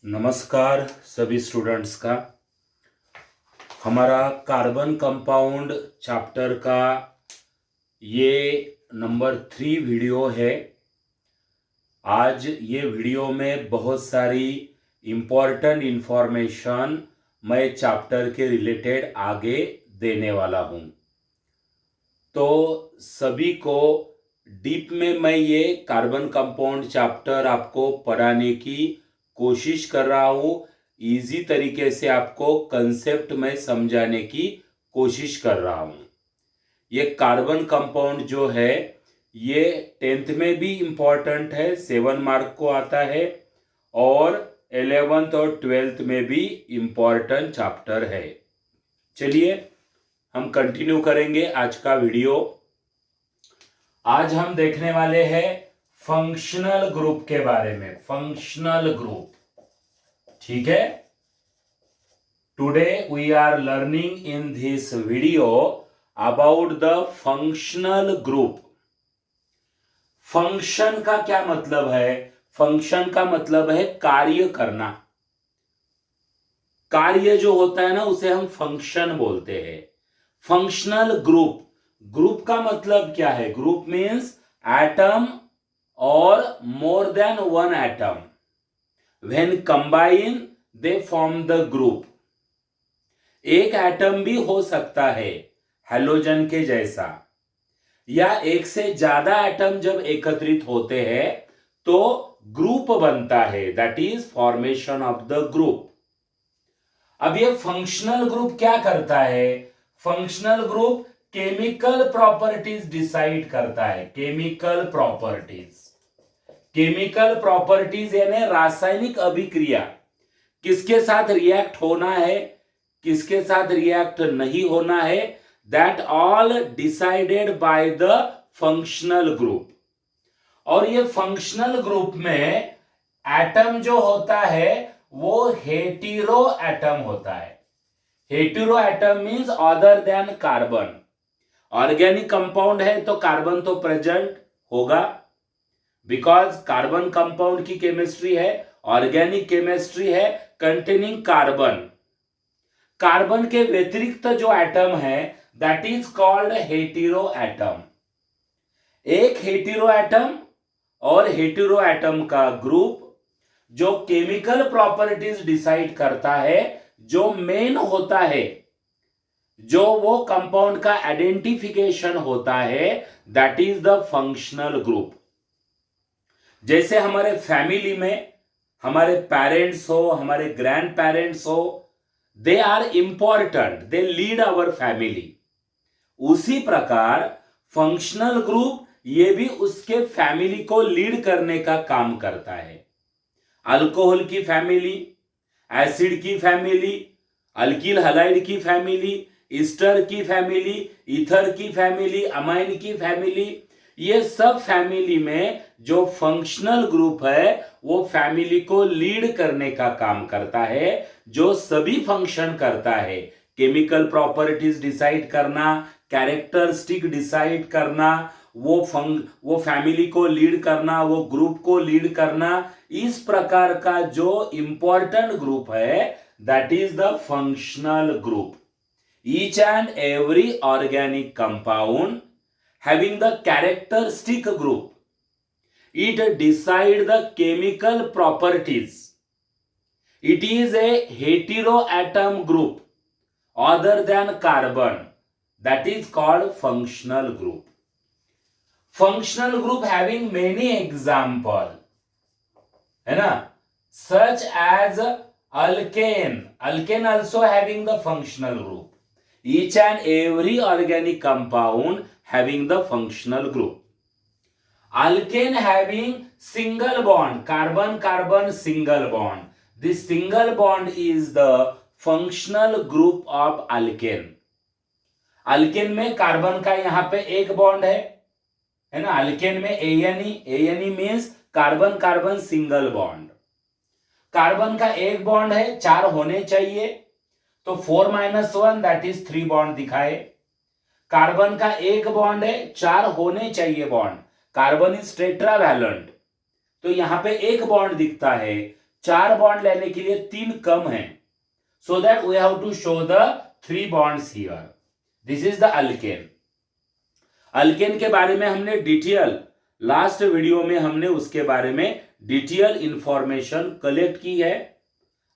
नमस्कार सभी स्टूडेंट्स का। हमारा कार्बन कंपाउंड चैप्टर का ये नंबर 3 वीडियो है। आज ये वीडियो में बहुत सारी इम्पोर्टेंट इंफॉर्मेशन मैं चैप्टर के रिलेटेड आगे देने वाला हूँ। तो सभी को डीप में मैं ये कार्बन कंपाउंड चैप्टर आपको पढ़ाने की कोशिश कर रहा हूँ। इजी तरीके से आपको कंसेप्ट में समझाने की कोशिश कर रहा हूँ। ये कार्बन कंपाउंड जो है ये 10th में भी इम्पोर्टेंट है, 7 मार्क को आता है, और 11th और 12th में भी इम्पोर्टेंट चैप्टर है। चलिए हम कंटिन्यू करेंगे आज का वीडियो। आज हम देखने वाले हैं फंक्शनल ग्रुप के बारे में। फंक्शनल ग्रुप, ठीक है। Today we are learning in this video about the functional group. Function का क्या मतलब है? फंक्शन का मतलब है कार्य करना। कार्य जो होता है ना उसे हम फंक्शन बोलते हैं। फंक्शनल ग्रुप, ग्रुप का मतलब क्या है? ग्रुप मीन्स एटम और more then one atom, when combine they form the group. एक एटम भी हो सकता है हेलोजन के जैसा, या एक से ज्यादा एटम जब एकत्रित होते हैं तो ग्रुप बनता है, that is formation of the group. अब ये फंक्शनल ग्रुप क्या करता है? Functional group chemical properties decide करता है। केमिकल प्रॉपर्टीज, केमिकल प्रॉपर्टीज यानी रासायनिक अभिक्रिया, किसके साथ रिएक्ट होना है, किसके साथ रिएक्ट नहीं होना है, that all decided by the functional group. और ये फंक्शनल ग्रुप में एटम जो होता है वो हेटेरो एटम होता है। Hetero atom means other than carbon. Organic compound है तो कार्बन तो प्रेजेंट होगा, बिकॉज कार्बन कंपाउंड की केमिस्ट्री है, ऑर्गेनिक केमिस्ट्री है कंटेनिंग कार्बन। कार्बन के व्यतिरिक्त जो एटम है that is called hetero atom. एक हेटेरो एटम और हेटेरो एटम का ग्रुप जो केमिकल प्रॉपर्टीज डिसाइड करता है, जो मेन होता है, जो वो कंपाउंड का आइडेंटिफिकेशन होता है, that is the functional group. जैसे हमारे फैमिली में हमारे पेरेंट्स हो, हमारे ग्रैंड पेरेंट्स हो, they are important, they lead our family. उसी प्रकार फंक्शनल ग्रुप ये भी उसके फैमिली को लीड करने का काम करता है। अल्कोहल की फैमिली, एसिड की फैमिली, अल्किल हलाइड की फैमिली, ईस्टर की फैमिली, ईथर की फैमिली, अमाइन की फैमिली, ये सब फैमिली में जो फंक्शनल ग्रुप है वो फैमिली को लीड करने का काम करता है, जो सभी फंक्शन करता है। केमिकल प्रॉपर्टीज डिसाइड करना, कैरेक्टरिस्टिक डिसाइड करना, वो फैमिली को लीड करना, वो ग्रुप को लीड करना, इस प्रकार का जो इंपॉर्टेंट ग्रुप है that is the functional group. Each and every organic compound having the characteristic group, it decide the chemical properties. It is a heteroatom group other than carbon, that is called functional group. Functional group having many example, है ना, such as alkane. Alkane also having the functional group. Each and every organic compound having the functional group. Alkane having single bond, carbon carbon single bond. This single bond is the functional group of alkane. alkane में carbon का यहां पे एक bond है ना। alkane में ANE means carbon carbon single bond. Carbon का एक बॉन्ड है, 4 होने चाहिए, तो 4 - 1 दैट इज 3 बॉन्ड दिखाए। कार्बन का एक बॉन्ड है, 4 होने चाहिए बॉन्ड, कार्बन इज टेट्रावैलेंट, तो यहां पे एक बॉन्ड दिखता है, 4 बॉन्ड लेने के लिए 3 कम है, so that we have to show the 3 bonds here. This is the alkane. Alkane के बारे में हमने डिटेल लास्ट वीडियो में हमने उसके बारे में डिटेल इंफॉर्मेशन कलेक्ट की है.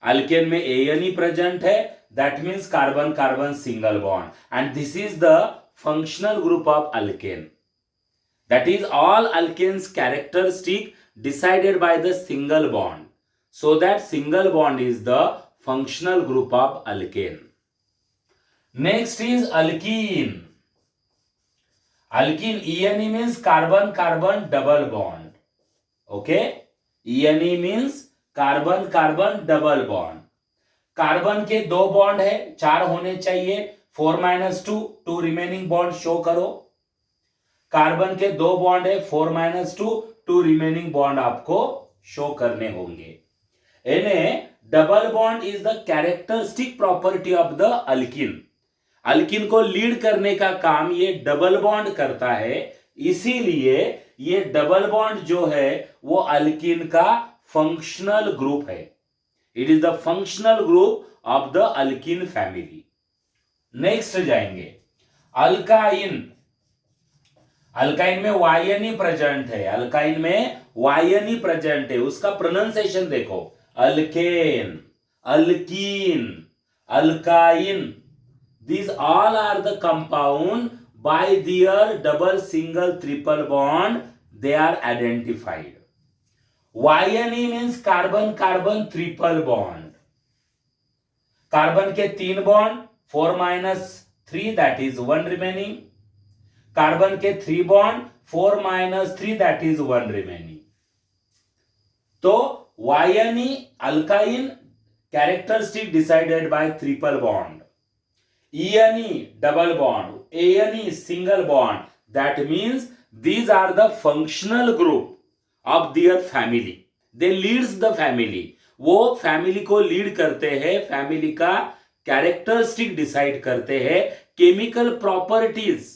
अल्केन में ANE प्रेजेंट है, that means carbon carbon single bond, and this is the functional group of alkane. That is all alkanes characteristic decided by the single bond. So that single bond is the functional group of alkane. Next is alkene. Alkene, ENE means carbon carbon double bond. Okay? ENE means carbon carbon double bond. Carbon के 2 bond है, 4 होने चाहिए. 4 - 2 remaining bond show करो. Carbon के 2 bond है, 4 - 2 remaining bond आपको show करने होंगे. इन्हें double bond is the characteristic property of the alkene. Alkene को लीड करने का काम ये डबल बॉन्ड करता है, इसीलिए ये डबल बॉन्ड जो है वो अल्किन का फंक्शनल ग्रुप है. It is the functional group of the alkene family. Next जाएंगे अल्काइन. अल्काइन में YNE प्रेजेंट है. अल्काइन में YNE प्रेजेंट है. उसका प्रोनाउंसिएशन देखो, alkane, alkyne, alkyne. These all are the compound by their double, single, triple bond they are identified. YNE means carbon carbon triple bond. Carbon के 3 bond, 4 - 3 that is 1 remaining. Carbon के 3 bond, 4 - 3 that is 1 remaining. तो YNE alkyne characteristic decided by triple bond. ENE double bond, ANE single bond. That means these are the functional group of their family. They leads the family. वो family को lead करते हैं, family का characteristic decide करते हैं, chemical properties.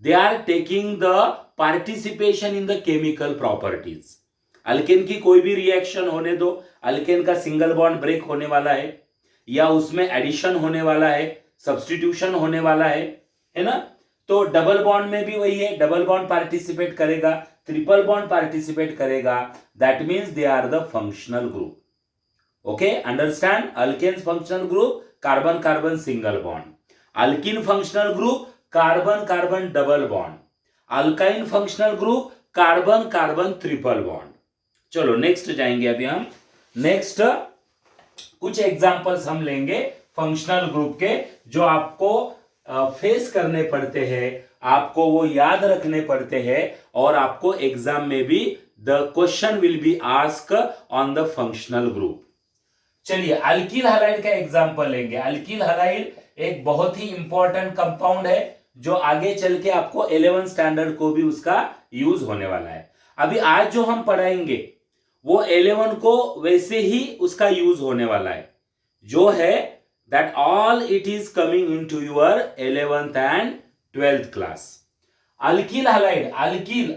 They are taking the participation in the chemical properties. Alkane की कोई भी रिएक्शन होने दो, अल्केन का सिंगल बॉन्ड ब्रेक होने वाला है, या उसमें एडिशन होने वाला है, सब्स्टिट्यूशन होने वाला है ना. तो डबल बॉन्ड में भी वही है, डबल बॉन्ड पार्टिसिपेट करेगा, ट्रिपल बॉन्ड पार्टिसिपेट करेगा. That means they are the functional group. Okay, understand. Alkane functional group carbon carbon single bond. Alkene functional group carbon carbon double bond. Alkyne functional group carbon carbon triple bond. चलो next जाएंगे. अभी हम next कुछ examples हम लेंगे functional group के, जो आपको फेस करने पड़ते हैं, आपको वो याद रखने पड़ते हैं, और आपको एग्जाम में भी the question will be ask on the functional group. चलिए अल्किल हैलाइड का एग्जांपल लेंगे. अल्किल हैलाइड एक बहुत ही इंपॉर्टेंट कंपाउंड है, जो आगे चल के आपको 11th स्टैंडर्ड को भी उसका यूज होने वाला है. अभी आज जो हम पढ़ाएंगे वो 11 को वैसे ही उसका यूज होने वाला है, जो है that all it is coming into your 11th and 12th class. Alkyl halide, alkyl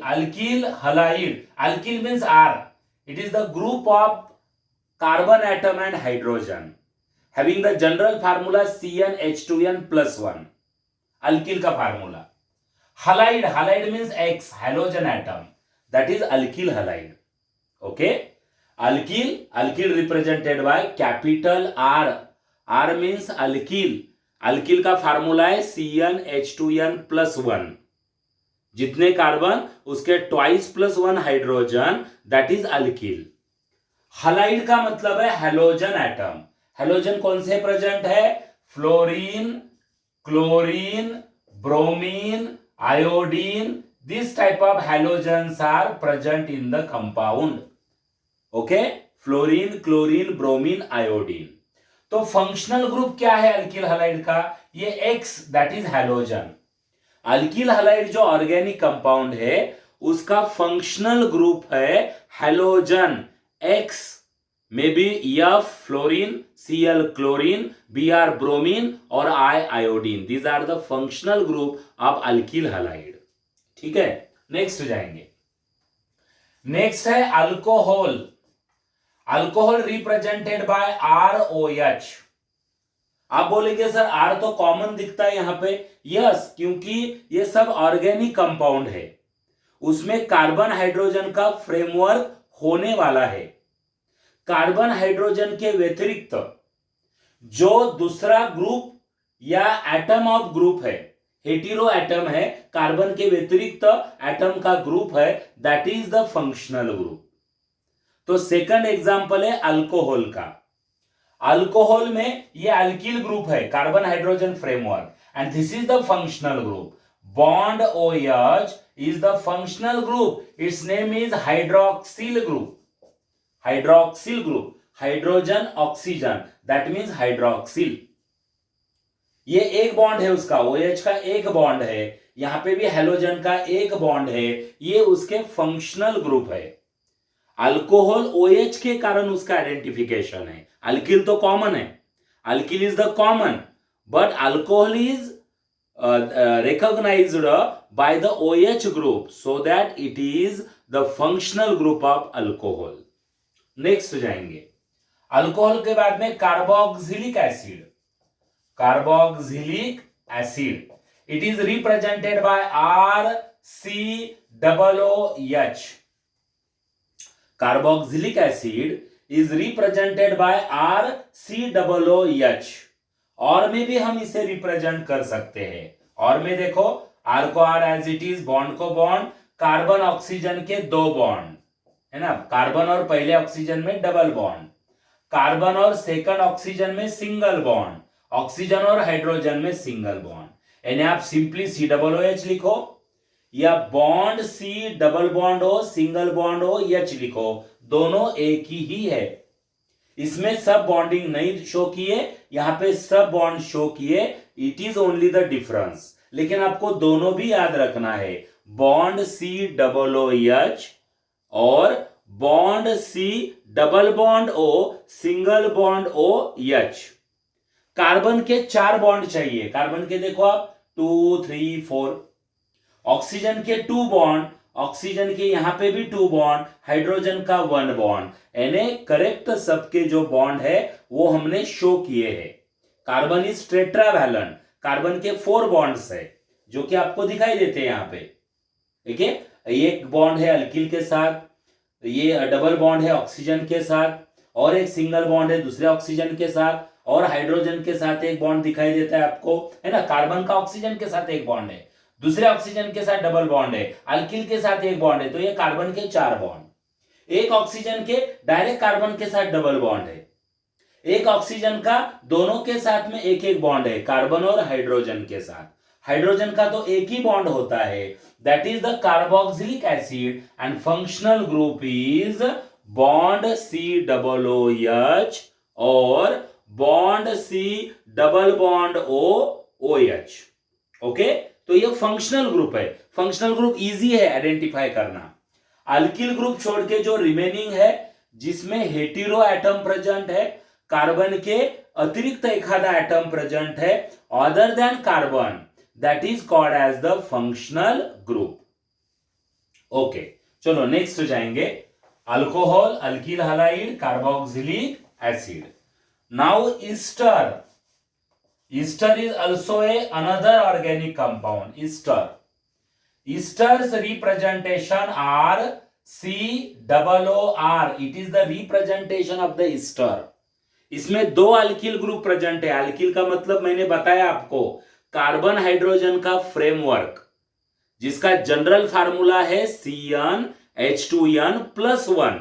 halide. Alkyl means R. It is the group of carbon atom and hydrogen having the general formula CnH2n plus 1. Alkyl का formula. Halide means X, halogen atom. That is alkyl halide. Okay? Alkyl represented by capital R. R means alkyl. Alkyl का formula है CnH2n plus 1. जितने carbon उसके twice plus 1 hydrogen, that is alkyl. Halide का मतलब है halogen atom. Halogen कौन से present है? Fluorine, chlorine, bromine, iodine. This type of halogens are present in the compound. Okay, fluorine, chlorine, bromine, iodine. तो functional group क्या है alkyl halide का? ये X, that is halogen. Alkyl halide जो organic compound है उसका functional group है halogen. X में बी F fluorine, Cl chlorine, Br bromine और I iodine. These are the functional group of alkyl halide. ठीक है, नेक्स्ट जाएंगे. नेक्स्ट है alcohol. Alcohol represented by ROH। आप बोलेंगे सर आर तो कॉमन दिखता है यहां पे। यस, क्योंकि ये सब ऑर्गेनिक कंपाउंड है, उसमें कार्बन हाइड्रोजन का फ्रेमवर्क होने वाला है। कार्बन हाइड्रोजन के व्यतिरिक्त जो दूसरा ग्रुप या एटम ऑफ ग्रुप है, हेटेरो एटम है, कार्बन के व्यतिरिक्त एटम का ग्रुप है, that is the functional group. तो सेकंड एग्जांपल है अल्कोहल का। अल्कोहल में ये अल्किल ग्रुप है, carbon hydrogen framework, and this is the functional group. Bond OH is the functional group. Its name is hydroxyl group. Hydroxyl group. Hydrogen oxygen, that means hydroxyl. ये एक bond है उसका, OH का एक bond है, यहां पे भी हेलोजन का एक बॉन्ड है, ये उसके फंक्शनल ग्रुप है। अल्कोहल OH के कारण उसका आइडेंटिफिकेशन है। अल्किल तो कॉमन है, alkyl is the common, but alcohol is recognized by the OH group, so that it is the functional group of alcohol. Next जाएंगे, अल्कोहल के बाद में carboxylic acid. Carboxylic acid, it is represented by RCOOH। Carboxylic acid is represented by RCOOH। और में भी हम इसे represent कर सकते हैं। और में देखो, आर को R as it is, bond को बॉन्ड, कार्बन ऑक्सीजन के दो बॉन्ड है ना, कार्बन और पहले ऑक्सीजन में डबल बॉन्ड, कार्बन और सेकंड ऑक्सीजन में सिंगल बॉन्ड, ऑक्सीजन और हाइड्रोजन में सिंगल बॉन्ड। यानी आप सिंपली COOH लिखो या बॉन्ड C डबल बॉन्ड हो, सिंगल बॉन्ड हो, H लिखो, दोनों एक ही है। इसमें सब बॉन्डिंग नहीं शो किए, यहां पे सब बॉन्ड शो किए, it is only the difference. लेकिन आपको दोनों भी याद रखना है, बॉन्ड COOH और bond C double bond O single bond OH। Carbon के 4 बॉन्ड चाहिए, कार्बन के देखो आप 2 3 4, ऑक्सीजन के 2 बॉन्ड, ऑक्सीजन के यहां पे भी 2 बॉन्ड, हाइड्रोजन का 1 बॉन्ड, यानी करेक्ट सबके जो बॉन्ड है वो हमने शो किए हैं। कार्बन इज टेट्रावैलेंट, कार्बन के 4 बॉन्ड्स है जो कि आपको दिखाई देते हैं यहां पे। ठीक है, एक बॉन्ड है अल्किल के साथ, ये डबल बॉन्ड है ऑक्सीजन के साथ, और एक सिंगल बॉन्ड है दूसरे ऑक्सीजन के साथ, और हाइड्रोजन के साथ एक बॉन्ड दिखाई देता है आपको, है ना। कार्बन का ऑक्सीजन के साथ एक बॉन्ड है, दूसरे ऑक्सीजन के साथ डबल बॉन्ड है, अल्किल के साथ एक बॉन्ड है, तो ये कार्बन के 4 बॉन्ड। एक ऑक्सीजन के डायरेक्ट कार्बन के साथ डबल बॉन्ड है, एक ऑक्सीजन का दोनों के साथ में एक एक बॉन्ड है, कार्बन और हाइड्रोजन के साथ। हाइड्रोजन का तो एक ही बॉन्ड होता है, that is the carboxylic acid, and functional group is bond COOH और bond C double bond OH। Okay, तो ये फंक्शनल ग्रुप है। फंक्शनल ग्रुप इजी है आइडेंटिफाई करना। अल्किल ग्रुप छोड़ के जो रिमेनिंग है, जिसमें हेटेरो एटम प्रेजेंट है, कार्बन के अतिरिक्त एखादा एटम प्रेजेंट है other than carbon, that is called as the functional group. Okay, चलो नेक्स्ट जाएंगे, alcohol, alkyl halide, carboxylic acid. Now Easter. Ester is also another organic compound. Ester. Ester's representation are COOR. It is the representation of the ester. इसमें 2 alkyl group present है। Alkyl का मतलब मैंने बताया आपको, carbon hydrogen का framework, जिसका general formula है CnH2n+1।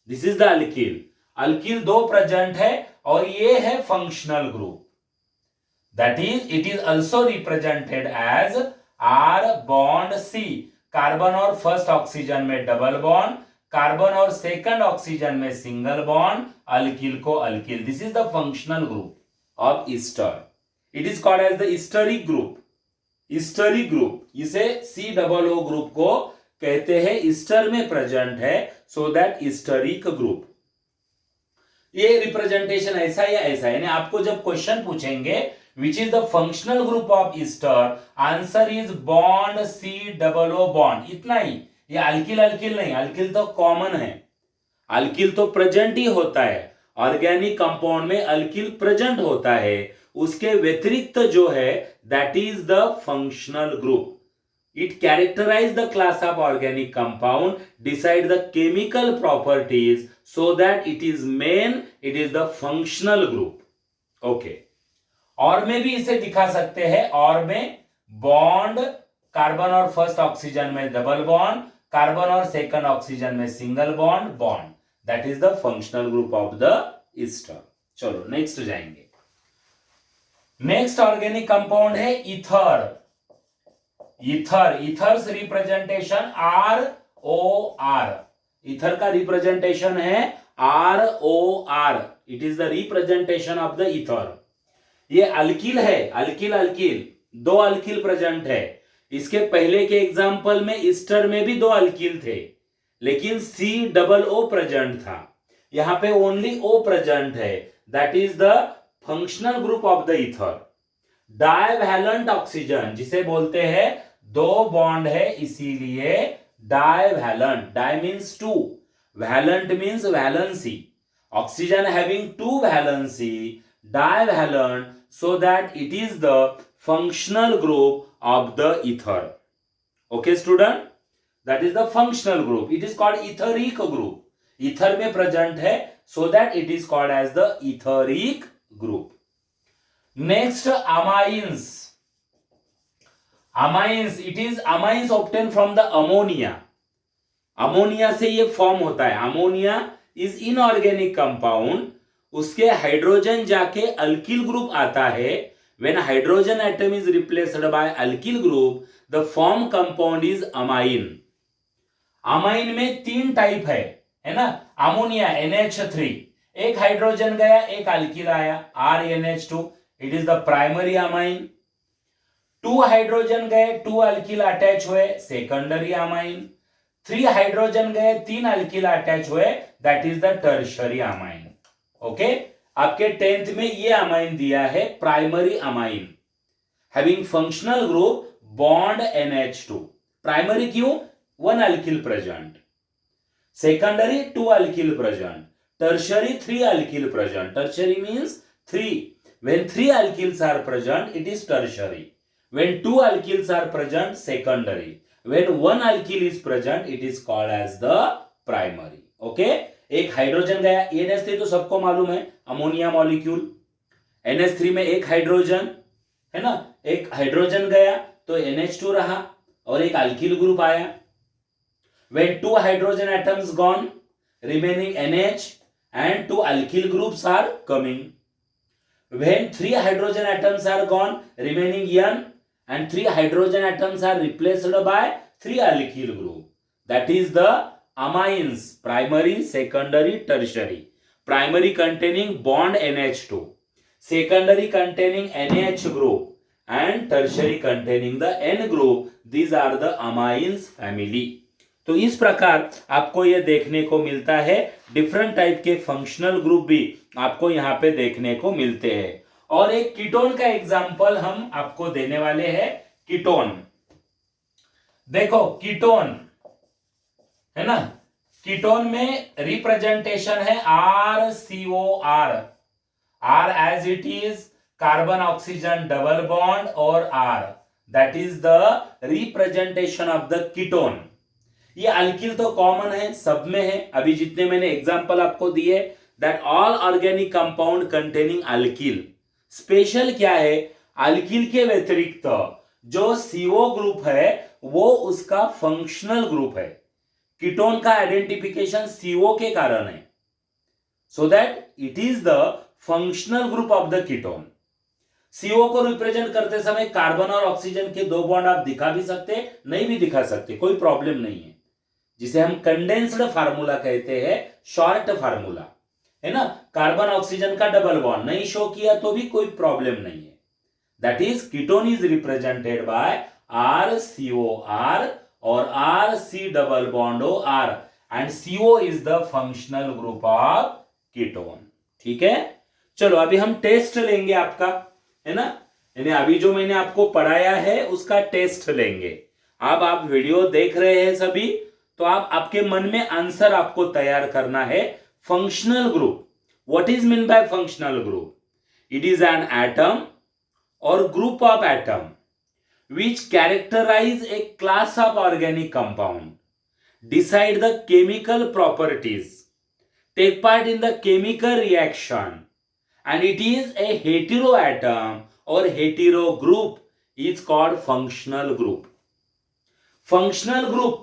This is the alkyl. Alkyl 2 present है और ये है functional group. That is, it is also represented as R bond C। Carbon और फर्स्ट ऑक्सीजन में डबल बॉन्ड, कार्बन और सेकंड ऑक्सीजन में सिंगल बॉन्ड, अल्किल को alkyl. This is the functional group of ester. It is called as the esteric group. Esteric group, इसे COO group को कहते हैं, ester में प्रेजेंट है, सो दैट ईस्टरिक ग्रुप। ये रिप्रेजेंटेशन ऐसा या ऐसा, यानी आपको जब क्वेश्चन पूछेंगे which is the functional group of ester, answer is bond COO bond। इतना ही, ये अल्किल अल्किल नहीं, अल्किल तो कॉमन है, अल्किल तो प्रेजेंट ही होता है, ऑर्गेनिक कंपाउंड में अल्किल प्रेजेंट होता है, उसके व्यतिरिक्त जो है that is the functional group. It characterize the class of organic compound, decide the chemical properties so that it is the functional group. Okay. और में भी इसे दिखा सकते हैं. और में बॉन्ड, कार्बन और फर्स्ट ऑक्सीजन में डबल बॉन्ड, कार्बन और सेकंड ऑक्सीजन में single bond, that is the functional group of the Easter. चलो नेक्स्ट जाएंगे. नेक्स्ट ऑर्गेनिक कंपाउंड है ether. Ethers representation ROR. Ether का रिप्रेजेंटेशन है ROR. It is the representation of the ether. ये alkyl है, alkyl, दो alkyl present है. इसके पहले के एग्जाम्पल में ईस्टर में भी दो अल्किल थे, लेकिन COO प्रेजेंट था. यहां पे ओनली O प्रेजेंट है. That is the functional group of the ether. Divalent oxygen जिसे बोलते हैं दो बॉन्ड है, इसीलिए divalent. Di means two, valent means valency. Oxygen having two valency, divalent, so that it is the functional group of the ether. Okay student, that is the functional group. It is called etheric group. Ether में present है, so that it is called as the etheric group. Next, amines. It is amines obtained from the ammonia. Ammonia से ये form होता है. Ammonia is inorganic compound. उसके hydrogen जाके alkyl group आता है. When hydrogen atom is replaced by alkyl group, the form compound is amine. Amine में तीन टाइप है ना. अमोनिया NH3, एक हाइड्रोजन गया, एक अल्किल आया, RNH2. It is the primary amine. Two hydrogen गए, टू अल्किल अटैच हुए, सेकेंडरी अमाइन. थ्री हाइड्रोजन गए, तीन अल्किल अटैच हुए, that is the tertiary amine. Okay, आपके 10th में ये अमाइन दिया है, primary amine having functional group bond NH2. Primary क्यों? One alkyl present. Secondary two alkyl present. Tertiary three alkyl present. Tertiary means three. When three alkyls are present, it is tertiary. When two alkyls are present, secondary. When one alkyl is present, it is called as the primary. Okay? एक hydrogen गया, NH3 तो सबको मालूम है, ammonia molecule. NH3 में एक hydrogen है ना, एक हाइड्रोजन गया तो NH2 रहा और एक अल्किल ग्रुप आया. When two hydrogen atoms gone, remaining NH and two alkyl groups are coming. When three hydrogen atoms are gone, remaining N and three hydrogen atoms are replaced by three alkyl group. That is the amines, primary, secondary, tertiary. Primary containing bond NH2, secondary containing NH group, and tertiary containing the N group. These are the amines family. तो इस प्रकार आपको यह देखने को मिलता है. Different type के फंक्शनल ग्रुप भी आपको यहाँ पे देखने को मिलते हैं. और एक कीटोन का एग्जांपल हम आपको देने वाले हैं. कीटोन देखो, कीटोन है ना. कीटोन में रिप्रेजेंटेशन है RCOR. R as it is carbon oxygen double bond और R, that is the representation of the ketone. ये अल्किल तो कॉमन है, सब में है. अभी जितने मैंने एग्जांपल आपको दिए, that all organic compound containing alkyl. Special क्या है, अल्किल के व्यतिरिक्त जो CO ग्रुप है वो उसका फंक्शनल ग्रुप है. कीटोन का आइडेंटिफिकेशन CO के कारण है, so that it is the functional group of the ketone. CO को रिप्रेजेंट करते समय कार्बन और ऑक्सीजन के दो बॉन्ड आप दिखा भी सकते, नहीं भी दिखा सकते, कोई प्रॉब्लम नहीं है. जिसे हम कंडेंस्ड फार्मूला कहते हैं, शॉर्ट फार्मूला है ना. कार्बन ऑक्सीजन का डबल बॉन्ड नहीं शो किया तो भी कोई प्रॉब्लम नहीं है. That is ketone is represented by RCOR और RC double bond OR and CO is the functional group of ketone. ठीक है, चलो अभी हम टेस्ट लेंगे आपका, है ना. यानी अभी जो मैंने आपको पढ़ाया है उसका टेस्ट लेंगे. अब आप वीडियो देख रहे हैं सभी, तो आप आपके मन में आंसर आपको तैयार करना है. Functional group, what is mean by functional group? It is an atom और group of atom which characterize a class of organic compound, decide the chemical properties, take part in the chemical reaction, and it is a heteroatom or hetero group is called functional group. Functional group,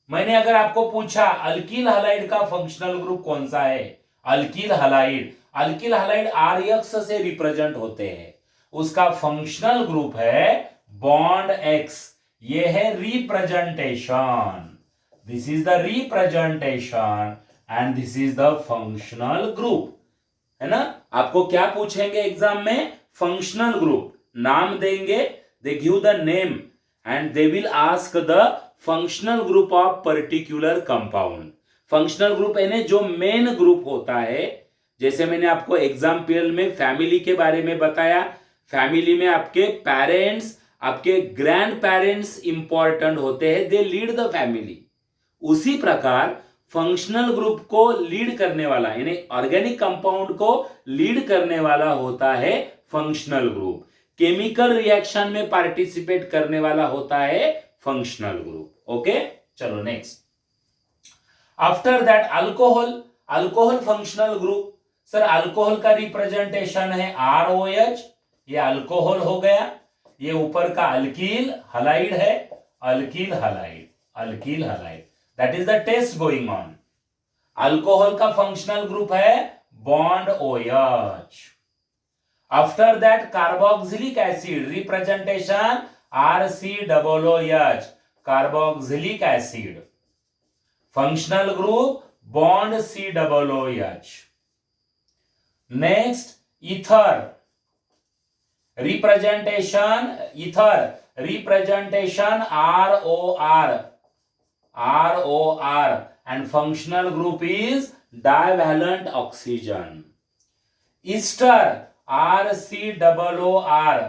मैंने अगर आपको पूछा alkyl halide का functional group कौन सा है? Alkyl halide, alkyl halide RX से represent होते हैं, उसका फंक्शनल ग्रुप है बॉन्ड एक्स. ये है representation, this is the representation and this is the functional group, है ना. आपको क्या पूछेंगे एग्जाम में? फंक्शनल ग्रुप, नाम देंगे, they give the name and they will ask the functional group of particular compound. Functional group यानी जो मेन ग्रुप होता है. जैसे मैंने आपको एग्जाम्पल में फैमिली के बारे में बताया, फैमिली में आपके पेरेंट्स, आपके ग्रैंड पेरेंट्स इंपॉर्टेंट होते हैं, दे लीड द फैमिली. उसी प्रकार फंक्शनल ग्रुप को लीड करने वाला यानी ऑर्गेनिक कंपाउंड को लीड करने वाला होता है फंक्शनल ग्रुप. केमिकल रिएक्शन में पार्टिसिपेट करने वाला होता है फंक्शनल ग्रुप. ओके, चलो next. After that alcohol, alcohol functional group. Sir alcohol का रिप्रेजेंटेशन है ROH, ये अल्कोहल हो गया. ये ऊपर का अल्कील हलाइड है, alkyl halide, alkyl halide, that is the test going on. Alcohol का फंक्शनल ग्रुप है bond OH. After that carboxylic acid, representation RCOOH, carboxylic acid, functional group bond COOH. Next ether, representation ether, representation ROR and functional group is divalent oxygen. Ester, RCOOR,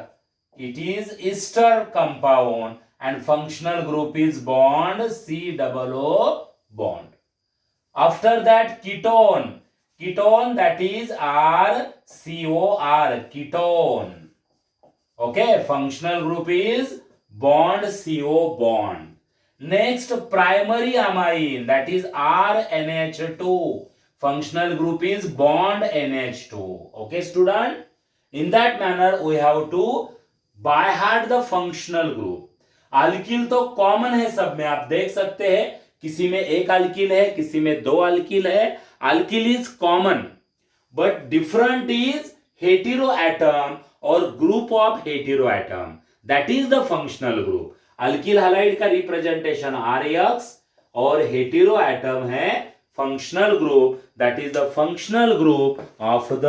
it is ester compound and functional group is bond COO bond. After that ketone, ketone that is RCOR, ketone. Okay, functional group is bond CO bond. Next primary amine, that is RNH2, functional group is bond NH2. Okay student, in that manner we have to by heart the functional group. Alkyl तो common है सब में, आप देख सकते हैं किसी में एक अल्किल है, किसी में दो अल्किल है. Alkyl is common but different is hetero atom और group of hetero atom, that is the functional group. Alkyl halide का रिप्रेजेंटेशन RX और हेटेरो एटम है functional group, that is the functional group of the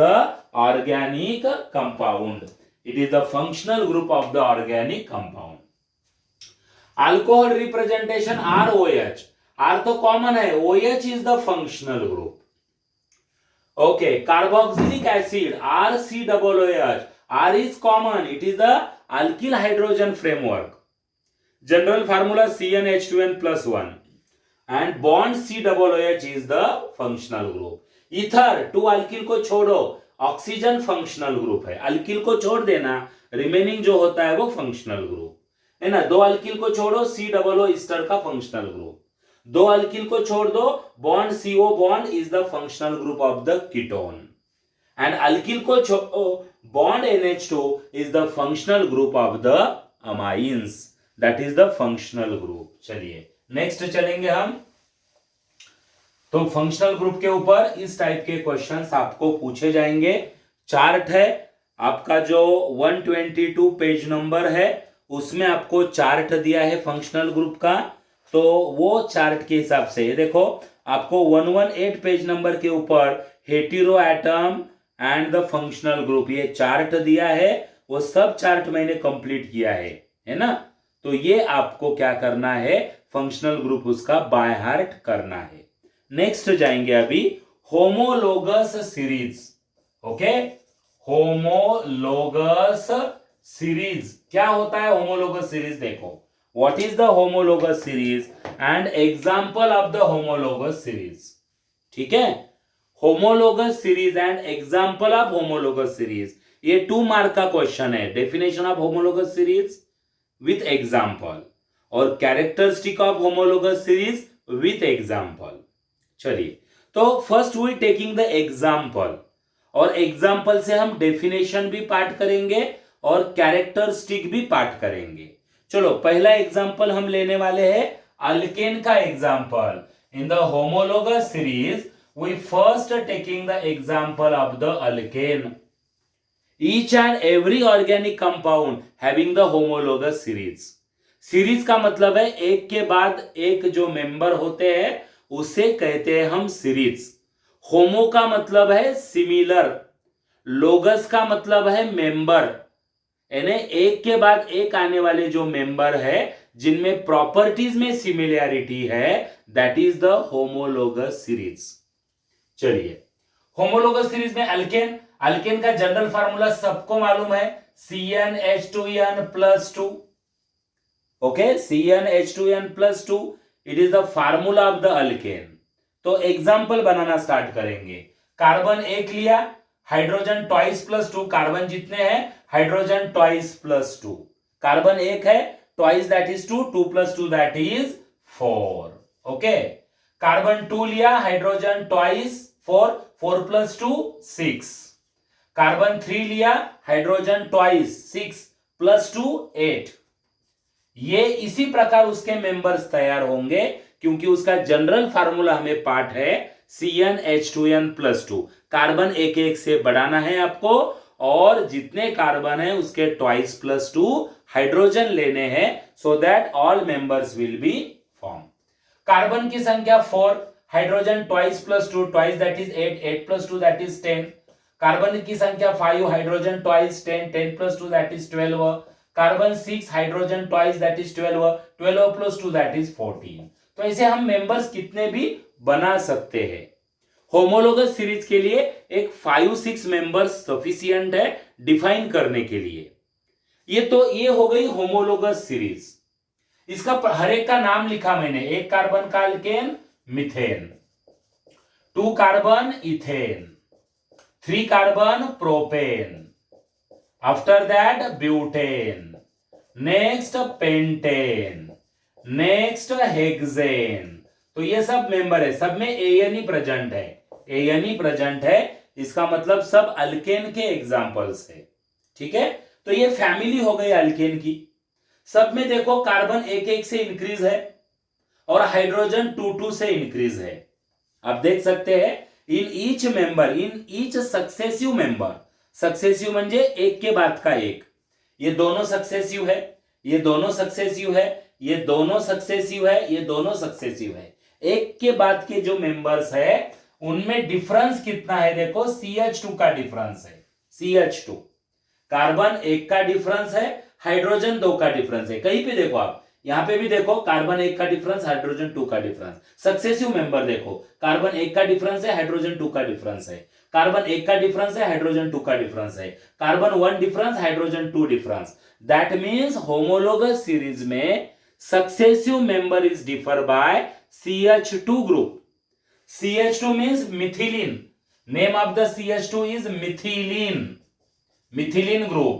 organic compound. It is the functional group of the organic compound. Alcohol representation ROH, R तो common है, OH is the functional group. Okay, carboxylic acid RCOOH, R is common, it is the alkyl hydrogen framework. General formula CnH2n plus 1 and bond COOH is the functional group. Ether, two alkyl को छोड़ो, oxygen functional group है. Alkyl को छोड़ देना, remaining जो होता है वो फंक्शनल ग्रुप है ना. दो अल्किल को छोड़ो, COO ईस्टर का फंक्शनल ग्रुप. दो अल्किल को छोड़ दो, bond CO bond is the functional group of the ketone. And alkyl को छोड़ो, bond NH2 is the functional group of the amines, that is the functional group. चलिए next चलेंगे हम. तो फंक्शनल ग्रुप के ऊपर इस टाइप के क्वेश्चंस आपको पूछे जाएंगे. चार्ट है आपका जो 122 पेज नंबर है, उसमें आपको चार्ट दिया है फंक्शनल ग्रुप का. तो वो चार्ट के हिसाब से देखो, आपको 118 पेज नंबर के ऊपर hetero atom and the functional group ये चार्ट दिया है. वो सब चार्ट मैंने कंप्लीट किया है ना. तो ये आपको क्या करना है, फंक्शनल ग्रुप उसका बाय हार्ट करना है. नेक्स्ट जाएंगे अभी homologous series. Okay, homologous series क्या होता है? होमोलोगस सीरीज देखो, what is the homologous series and example of the homologous series. ठीक है, homologous series and example of homologous series, ये 2 मार्क का क्वेश्चन है. Definition of homologous series with example और characteristic of homologous series with example. चलिए, तो first we taking the example, और example से हम डेफिनेशन भी पार्ट करेंगे और कैरेक्टरिस्टिक भी पार्ट करेंगे. चलो, पहला एग्जाम्पल हम लेने वाले हैं अल्केन का example. In the homologous series we first taking the example of the alkane. Each and every organic compound having the homologous series. Series का मतलब है एक के बाद एक जो मेंबर होते हैं उसे कहते हैं हम सीरीज. होमो का मतलब है सिमिलर, लोगस का मतलब है मेंबर, यानी एक के बाद एक आने वाले जो मेंबर है जिनमें प्रॉपर्टीज में सिमिलैरिटी है, that is the homologous series. चलिए, होमोलोगस सीरीज में अल्केन, अल्केन का जनरल फार्मूला सबको मालूम है, CnH2n+2. Okay, CnH2n+2, it is the formula of the alkane. तो एग्जाम्पल बनाना स्टार्ट करेंगे. कार्बन एक लिया, हाइड्रोजन ट्वाइस प्लस 2, कार्बन जितने हैं हाइड्रोजन ट्वाइस प्लस 2. कार्बन एक है, twice that is 2, 2 + 2 that is 4. Okay, carbon 2 लिया, हाइड्रोजन ट्वाइस 4, 4 + 2 6. कार्बन 3 लिया, हाइड्रोजन ट्वाइस 6 + 2 8. ये इसी प्रकार उसके मेंबर्स तैयार होंगे क्योंकि उसका जनरल फार्मूला हमें पाठ है CnH2n+2. कार्बन एक एक से बढ़ाना है आपको, और जितने कार्बन है उसके ट्वाइस प्लस 2 हाइड्रोजन लेने हैं, so that all members will be form. Carbon की संख्या 4, hydrogen twice plus 2, twice that is 8, 8 + 2 that is 10. Carbon की संख्या 5, hydrogen twice 10, 10 + 2 that is 12. Carbon 6, hydrogen twice that is 12, 12 + 2 that is 14. तो ऐसे हम members कितने भी बना सकते हैं. होमोलोगस सीरीज के लिए एक 5-6 मेंबर्स सफिशिएंट है डिफाइन करने के लिए. ये हो गई होमोलोगस सीरीज. इसका हर एक का नाम लिखा मैंने. एक कार्बन का alkane methane, 2 carbon ethane, 3 carbon propane, after that butane, next pentane, next hexane. तो ये सब मेंबर है, सब में एन ही प्रेजेंट है, एन ही प्रेजेंट है. इसका मतलब सब अल्केन के एग्जांपल्स है. ठीक है, तो ये फैमिली हो गई अल्केन की. सब में देखो कार्बन एक एक से इंक्रीज है और हाइड्रोजन 2-2 से इंक्रीज है. आप देख सकते हैं in each member, in each successive member, successive म्हणजे एक के बाद का एक, ये दोनों सक्सेसिव है, ये दोनों सक्सेसिव है, ये दोनों सक्सेसिव है, ये दोनों सक्सेसिव है. एक के बाद के जो मेंबर्स है उनमें डिफरेंस कितना है, देखो CH2 का डिफरेंस है. CH2, कार्बन एक का डिफरेंस है, हाइड्रोजन 2 का डिफरेंस है. कहीं पे देखो आप, यहां पे भी देखो कार्बन 1 का डिफरेंस, हाइड्रोजन 2 का डिफरेंस. सक्सेसिव मेंबर देखो, कार्बन 1 का डिफरेंस है, हाइड्रोजन 2 का डिफरेंस है. कार्बन 1 का डिफरेंस है, हाइड्रोजन 2 का डिफरेंस है. Carbon 1 difference, hydrogen 2 difference. That means homologous series में successive member is differ by CH2 group. CH2 means methylene. Name of the CH2 is methylene. Methylene group.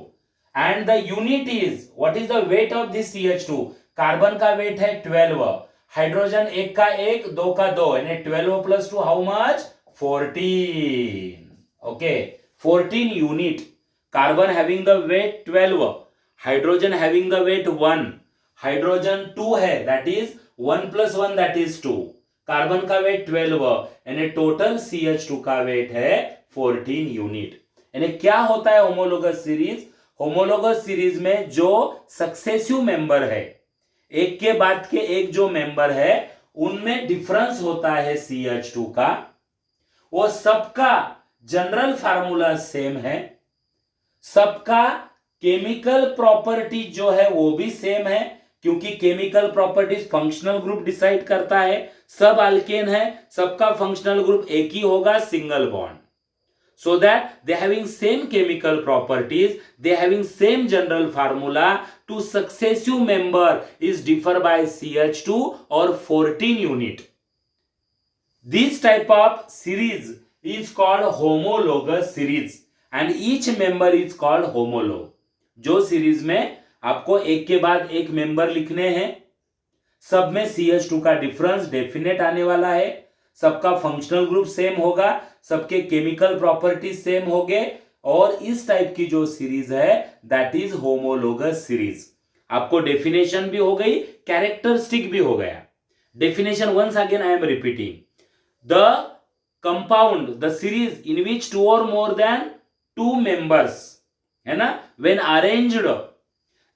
And the unit is, what is the weight of this CH2? Carbon का wait है 12, hydrogen एक का एक, 2 का 2, यानी 12 + 2 how much? 14. Okay, 14 unit. Carbon having the weight 12, hydrogen having the weight 1, hydrogen 2 है, that is 1 + 1 that is 2. Carbon का weight 12, यानी टोटल CH2 का वेट है 14 यूनिट. यानी क्या होता है होमोलोगस सीरीज? होमोलोगस सीरीज में जो सक्सेसिव मेंबर है, एक के बाद के एक जो मेंबर है, उनमें डिफरेंस होता है CH2 का. वो सबका जनरल फार्मूला सेम है, सबका केमिकल प्रॉपर्टी जो है वो भी सेम है, क्योंकि chemical properties functional group decide करता है. सब अल्केन है, सबका फंक्शनल ग्रुप एक ही होगा, single bond. so that they having same chemical properties, they having same general formula, to successive member is differ by CH2 or 14 unit. This type of series is called homologous series and each member is called homolog. जो series में आपको एक के बाद एक member लिखने हैं, सब में CH2 का डिफरेंस डेफिनेट आने वाला है, सबका फंक्शनल ग्रुप सेम होगा, सबके केमिकल प्रॉपर्टीज सेम होंगे, और इस टाइप की जो सीरीज है दैट इज होमोलोगस सीरीज. आपको डेफिनेशन भी हो गई, कैरेक्टरिस्टिक भी हो गया. Definition once again I am repeating. The compound, the series in which two और मोर देन टू मेंबर्स, है ना, when arranged,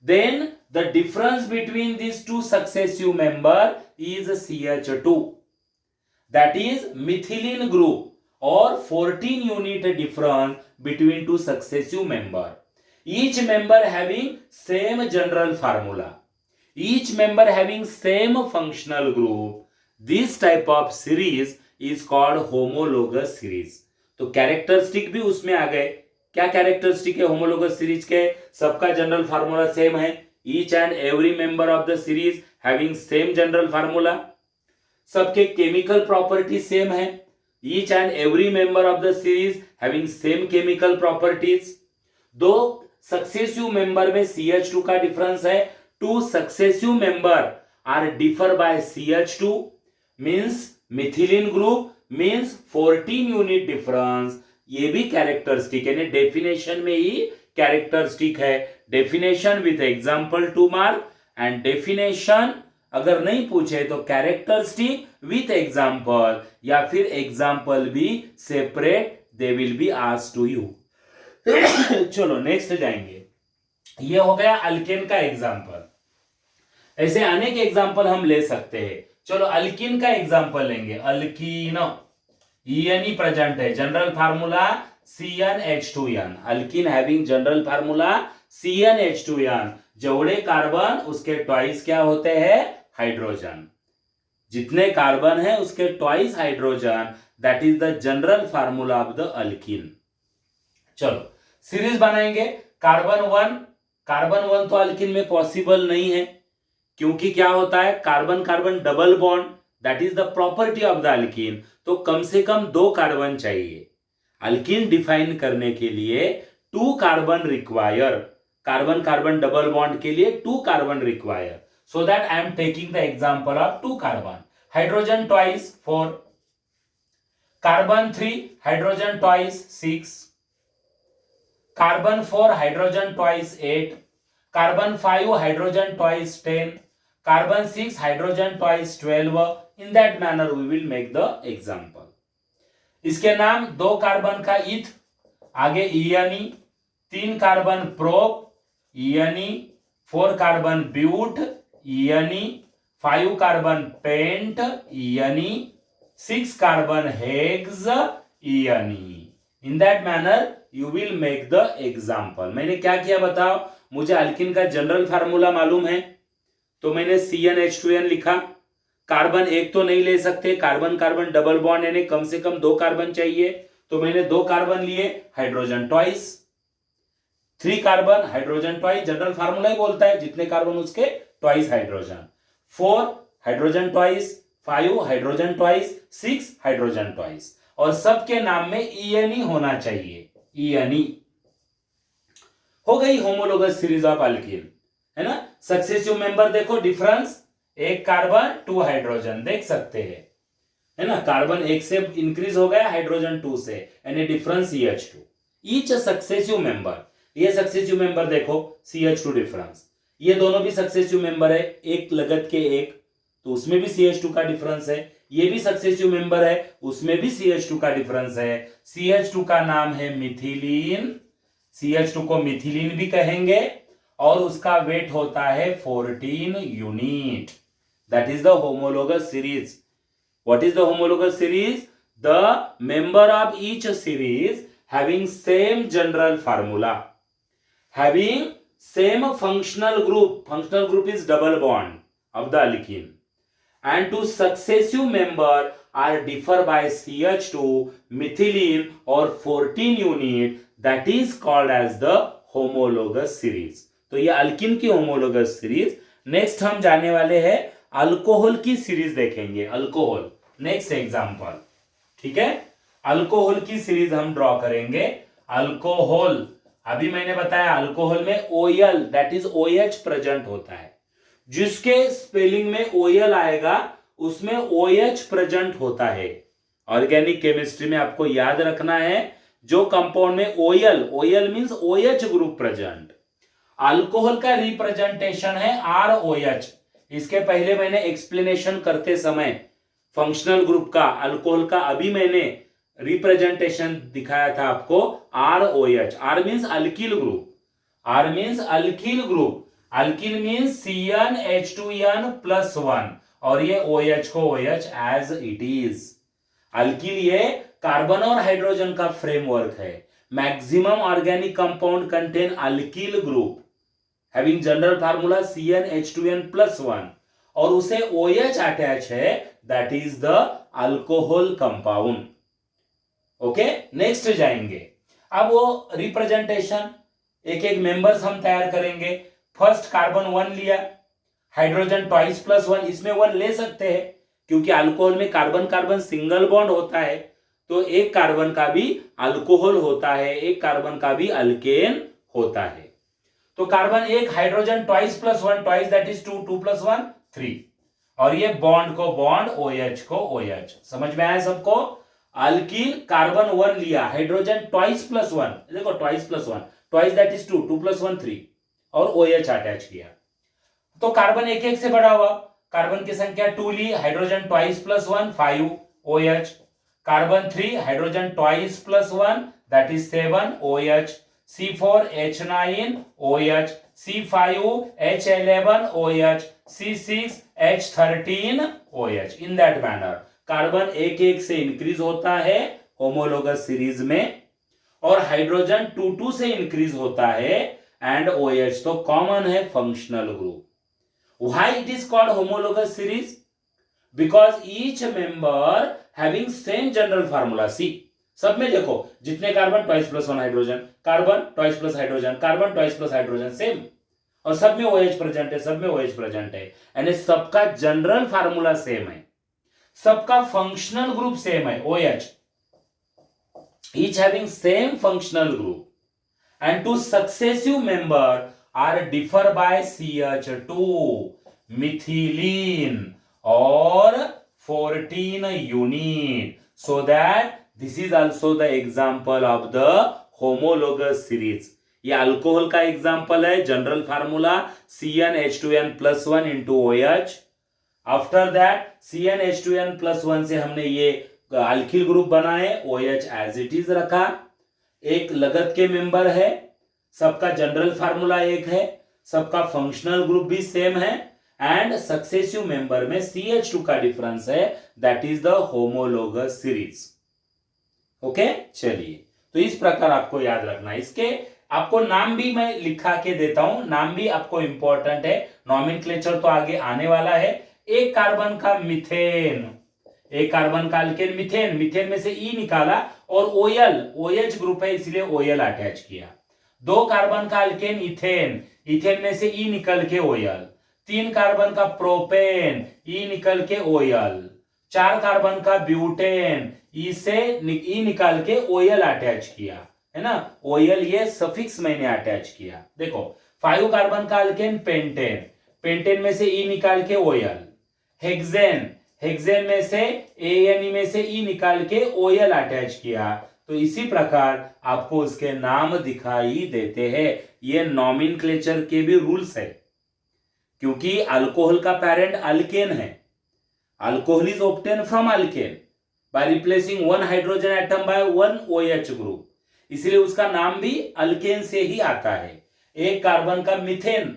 then the difference between these two successive member is CH2, that is methylene group, or 14 unit difference between two successive member, each member having same general formula, each member having same functional group. This type of series is called homologous series. तो characteristic भी उसमें आ गए. क्या characteristic है homologous series के? सबका general formula same है, each and every member of the series having same general formula, सबके केमिकल प्रॉपर्टी सेम है, each and every member of the series having same chemical properties. दो successive member में CH2 का difference है, two successive member are differ by CH2 means methylene group means 14 unit difference. ये भी characteristic है, definition में ही कैरेक्टरिस्टिक है. Definition with example 2 mark, and definition अगर नहीं पूछे तो कैरेक्टरिस्टिक विथ एग्जांपल, या फिर एग्जांपल भी separate, they will be asked to you. चलो नेक्स्ट जाएंगे. ये हो गया अल्केन का एग्जांपल. ऐसे अनेक एग्जांपल हम ले सकते हैं. चलो अल्कीन का एग्जांपल लेंगे. अल्कीन, ENE प्रेजेंट है, general formula CnH2n. Alkyne having general formula CnH2n. जेवढे कार्बन उसके ट्वाइस क्या होते हैं? हाइड्रोजन. जितने कार्बन है उसके twice hydrogen, that is the general formula of the alkyne. चलो सीरीज बनाएंगे. कार्बन 1 तो अल्कीन में पॉसिबल नहीं है, क्योंकि क्या होता है, carbon carbon double bond, that is the property of the alkyne. तो कम से कम 2 कार्बन चाहिए. अल्कीन डिफाइन करने के लिए 2 carbon require. Carbon carbon double bond के लिए 2 carbon require. So that I am taking the example of 2 carbon. Hydrogen twice 4, carbon 3 hydrogen twice 6, carbon 4 hydrogen twice 8, carbon 5 hydrogen twice 10, carbon 6 hydrogen twice 12. In that manner we will make the example. इसके नाम 2 carbon का इथ, आगे ENE, 3 carbon प्रोप ENE, 4 carbon ब्यूट ENE, 5 carbon पेंट ENE, 6 carbon हेग्स ENE. In that manner you will make the example. मैंने क्या किया बताओ? मुझे अल्कीन का जनरल फार्मूला मालूम है, तो मैंने CnH2n लिखा. कार्बन एक तो नहीं ले सकते, कार्बन कार्बन डबल बॉन्ड यानी कम से कम 2 कार्बन चाहिए, तो मैंने 2 कार्बन लिए, hydrogen twice. 3 carbon hydrogen twice, general formula ही बोलता है जितने कार्बन उसके twice hydrogen. 4 hydrogen twice, 5 hydrogen twice, 6 hydrogen twice, और सबके नाम में ENE होना चाहिए. ENE हो गई होमोलोगस सीरीज ऑफ अल्कीन, है ना. सक्सेसिव मेंबर देखो, डिफरेंस 1 कार्बन 2 हाइड्रोजन देख सकते हैं, है ना. कार्बन 1 से इंक्रीज हो गया, हाइड्रोजन 2 से, यानी difference CH2. Each successive member, ये सक्सेसिव मेंबर देखो CH2 डिफरेंस, ये दोनों भी सक्सेसिव मेंबर है, एक लगत के एक, तो उसमें भी CH2 का डिफरेंस है. ये भी सक्सेसिव मेंबर है, उसमें भी CH2 का डिफरेंस है. CH2 का नाम है मिथिलीन, CH2 को मिथिलीन भी कहेंगे, और उसका वेट होता है 14 unit. That is the homologous series. What is the homologous series? The member of each series having same general formula, having same functional group. Functional group is double bond of the alkene, and two successive member are differ by CH2, methylene or 14 unit, that is called as the homologous series. तो ये alkene की homologous series. Next हम जाने वाले हैं alcohol की series देखेंगे. Alcohol next example. ठीक है, अल्कोहल की सीरीज हम ड्रॉ करेंगे. अल्कोहल, अभी मैंने बताया अल्कोहल में O L that is OH present होता है. जिसके स्पेलिंग में ओएल आएगा उसमें OH प्रेजेंट होता है. ऑर्गेनिक केमिस्ट्री में आपको याद रखना है जो कंपाउंड में O L means OH group present. Alcohol का रिप्रेजेंटेशन है ROH. इसके पहले मैंने एक्सप्लेनेशन करते समय फंक्शनल ग्रुप का अल्कोहल का अभी मैंने रिप्रेजेंटेशन दिखाया था आपको ROH. R means alkyl group. R means alkyl group. Alkyl means CnH2n+1 और ये OH को OH as it is. Alkyl ये कार्बन और हाइड्रोजन का फ्रेमवर्क है. Maximum organic compound contain alkyl group having general formula CnH2n+1 और उसे OH attach है, that is the alcohol compound. Okay, next जाएंगे. अब वो रिप्रेजेंटेशन एक एक मेंबर्स हम तैयार करेंगे. फर्स्ट कार्बन 1 लिया, हाइड्रोजन (2+1), इसमें 1 ले सकते हैं क्योंकि अल्कोहल में कार्बन कार्बन सिंगल बॉन्ड होता है, तो एक कार्बन का भी अल्कोहल होता है, एक कार्बन का भी अल्केन होता है. तो carbon 1, hydrogen (2+1), twice that is 2, 2+1 3 और ये बॉन्ड को बॉन्ड, OH को OH. समझ में आया सबको? अल्किल कार्बन 1 लिया, हाइड्रोजन (2+1), देखो 2+1, ट्वाइस दैट इज 2, 2+1 3 और OH अटैच किया. तो कार्बन एक एक से बढ़ा हुआ, कार्बन की संख्या 2 ली, hydrogen (2+1) 5 OH, carbon 3, hydrogen (2+1) that is 7 OH, C4H9 OH, C5H11 OH, C6H13 OH. In that manner carbon एक एक से इंक्रीज होता है होमोलोगस सीरीज में और हाइड्रोजन 2 से इंक्रीज होता है एंड OH तो कॉमन है functional group. Why it is called homologous series? Because each member having same general formula. See, सब में देखो जितने carbon (2+1) hydrogen, carbon (2+ hydrogen, carbon (2+ hydrogen) same और सब में OH प्रेजेंट है, सब में OH प्रेजेंट है. यानी सबका जनरल फार्मूला सेम है, सबका फंक्शनल ग्रुप सेम है OH. Each having same functional group and two successive member are differ by CH2, methylene or 14 unit. So that this is also the example of the homologous series. ये alcohol का example है. General formula CnH2n+1 into OH. After that CnH2n+1 से हमने ये alkyl group बनाए, OH as it is रखा. एक लगत के मेंबर है, सबका जनरल फार्मूला एक है, सबका फंक्शनल ग्रुप भी सेम है एंड सक्सेसिव मेंबर में CH2 का डिफरेंस है, that is the homologous series. Okay, चलिए तो इस प्रकार आपको याद रखना है. इसके आपको नाम भी मैं लिखा के देता हूं, नाम भी आपको इंपॉर्टेंट है. नॉमेनक्लेचर तो आगे आने वाला है. एक कार्बन का मिथेन, एक कार्बन का अल्केन मिथेन, मिथेन में से ई निकाला और OL OH ग्रुप है इसलिए OL अटैच किया. 2 कार्बन का अल्केन इथेन, इथेन में से ई निकल के OL. 3 कार्बन का प्रोपेन, ई निकल के OL. 4 कार्बन का ब्यूटेन, ई से ई निकाल के OL अटैच किया, है ना. OL ये सफिक्स मैंने अटैच किया. देखो 5 कार्बन का अल्केन पेंटेन, पेंटेन में से ई निकाल के OL. हेक्सेन, हेक्सेन में से ANE में से ई निकाल के OL अटैच किया. तो इसी प्रकार आपको उसके नाम दिखाई देते हैं. ये नॉमेनक्लेचर के भी रूल्स है क्योंकि अल्कोहल का पेरेंट अल्केन है. Alcohol is obtain from alkane by replacing 1 hydrogen atom by 1 OH group, इसलिए उसका नाम भी अल्केन से ही आता है. एक कार्बन का मिथेन,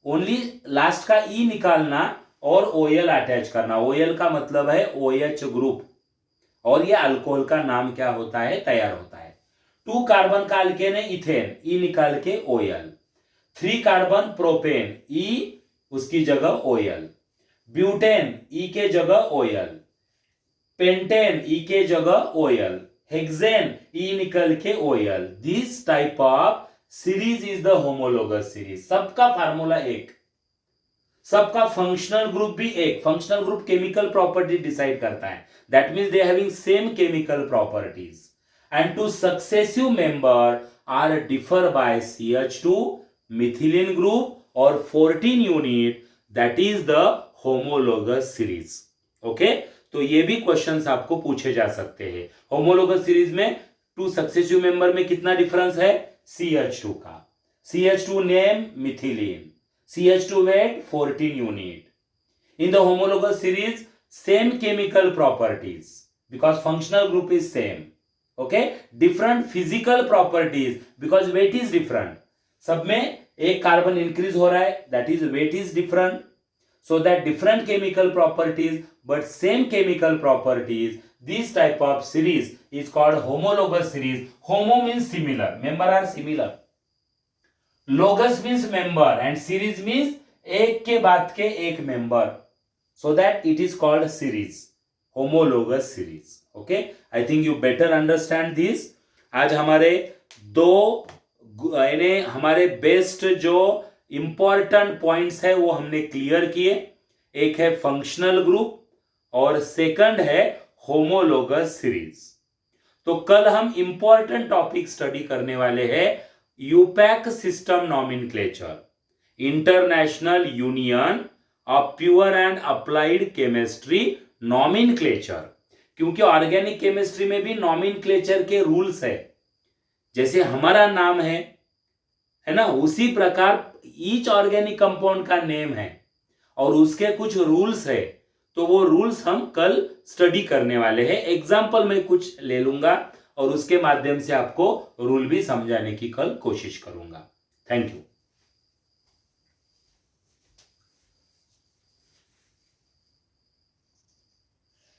ओनली लास्ट का ई निकालना और OL अटैच करना. OL का मतलब है OH ग्रुप और ये अल्कोहल का नाम क्या होता है, तैयार होता है. 2 कार्बन का अल्केन है इथेन, ई निकाल के OL. 3 कार्बन प्रोपेन, ई उसकी जगह OL. ब्यूटेन, ई के जगह OL. पेंटेन ई के जगह ओएल, हेक्सेन ई निकल के O L. This type of series is the homologous series. सबका फार्मूला एक, सबका फंक्शनल ग्रुप भी एक। Functional group chemical property decide करता है, that means they having same chemical properties and two successive member are differ by CH2 methylene group और 14 unit, that is the homologous series. Okay, तो ये भी questions आपको पूछे जा सकते हैं। होमोलोगस सीरीज में टू सक्सेसिव मेंबर में कितना डिफरेंस है? CH2 का। CH2 name methylene, CH2 weight 14 unit. In the homologous series, same chemical properties because functional group is same. Okay, different physical properties because weight is different. सब में एक carbon increase हो रहा है, that is weight is different. So that different chemical properties but same chemical properties. This type of series is called homologous series. Homo means similar. Member are similar. लोगस means member and series means एक के बाद के एक member, so that it is called series, homologous series. Okay, I think you better understand this. आज हमारे दो यानी हमारे बेस्ट जो इंपॉर्टेंट पॉइंट्स है वो हमने क्लियर किए। एक है फंक्शनल ग्रुप और सेकंड है होमोलोगस सीरीज। तो कल हम इंपॉर्टेंट टॉपिक स्टडी करने वाले हैं IUPAC system nomenclature, international union of pure and applied chemistry nomenclature. क्योंकि ऑर्गेनिक केमिस्ट्री में भी नॉमेनक्लेचर के रूल्स है, जैसे हमारा नाम है ना, उसी प्रकार ईच ऑर्गेनिक कंपाउंड का नेम है और उसके कुछ रूल्स है। तो वो रूल्स हम कल स्टडी करने वाले हैं। एग्जाम्पल में कुछ ले लूंगा और उसके माध्यम से आपको रूल भी समझाने की कल कोशिश करूंगा। Thank you.